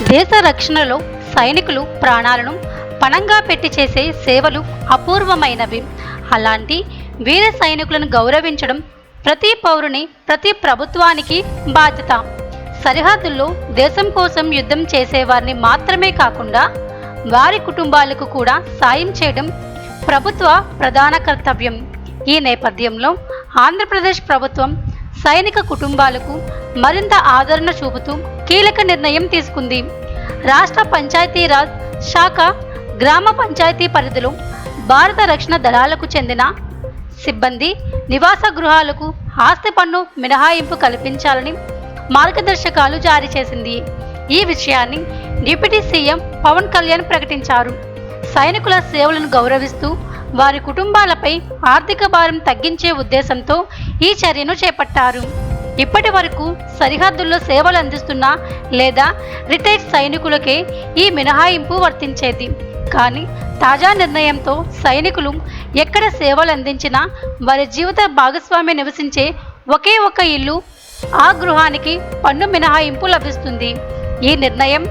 దేశ రక్షణలో సైనికులు ప్రాణాలను పణంగా పెట్టి చేసే సేవలు అపూర్వమైనవి. అలాంటి వీర సైనికులను గౌరవించడం ప్రతి పౌరుని, ప్రతి ప్రభుత్వానికి బాధ్యత. సరిహద్దుల్లో దేశం కోసం యుద్ధం చేసేవారిని మాత్రమే కాకుండా వారి కుటుంబాలకు కూడా సాయం చేయడం ప్రభుత్వ ప్రధాన కర్తవ్యం. ఈ నేపథ్యంలో ఆంధ్రప్రదేశ్ ప్రభుత్వం సైనిక కుటుంబాలకు మరింత ఆదరణ చూపుతూ కీలక నిర్ణయం తీసుకుంది. రాష్ట్ర పంచాయతీరాజ్ శాఖ గ్రామ పంచాయతీ పరిధిలో భారత రక్షణ దళాలకు చెందిన సిబ్బంది నివాస గృహాలకు ఆస్తి పన్ను మినహాయింపు కల్పించాలని మార్గదర్శకాలు జారీ చేసింది. ఈ విషయాన్ని డిప్యూటీ సీఎం పవన్ కళ్యాణ్ ప్రకటించారు. సైనికుల సేవలను గౌరవిస్తూ వారి కుటుంబాలపై ఆర్థిక భారం తగ్గించే ఉద్దేశంతో ఈ చర్యను చేపట్టారు. ఇప్పటి వరకు సరిహద్దుల్లో సేవలు అందిస్తున్న లేదా రిటైర్డ్ సైనికులకే ఈ మినహాయింపు వర్తించేది. కానీ తాజా నిర్ణయంతో సైనికులు ఎక్కడ సేవలు అందించినా వారి జీవిత భాగస్వామి నివసించే ఒకే ఒక ఇల్లు, ఆ గృహానికి పన్ను మినహాయింపు లభిస్తుంది. ఈ నిర్ణయం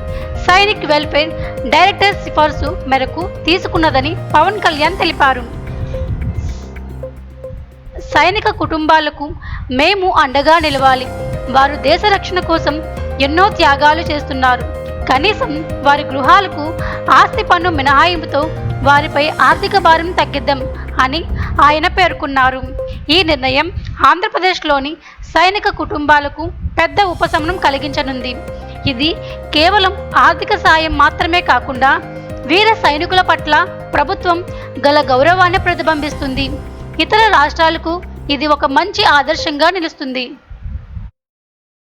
సైనిక్ వెల్ఫేర్ డైరెక్టర్ సిఫార్సు మేరకు తీసుకున్నదని పవన్ కళ్యాణ్ తెలిపారు. సైనిక కుటుంబాలకు మేము అండగా నిలవాలి. వారు దేశ రక్షణ కోసం ఎన్నో త్యాగాలు చేస్తున్నారు. కనీసం వారి గృహాలకు ఆస్తి పన్ను మినహాయింపుతో వారిపై ఆర్థిక భారం తగ్గిద్దాం అని ఆయన పేర్కొన్నారు. ఈ నిర్ణయం ఆంధ్రప్రదేశ్లోని సైనిక కుటుంబాలకు పెద్ద ఉపశమనం కలిగించనుంది. ఇది కేవలం ఆర్థిక సాయం మాత్రమే కాకుండా వీర సైనికుల పట్ల ప్రభుత్వం గల గౌరవాన్ని ప్రతిబింబిస్తుంది. ఇతర రాష్ట్రాలకు ఇది ఒక మంచి ఆదర్శంగా నిలుస్తుంది.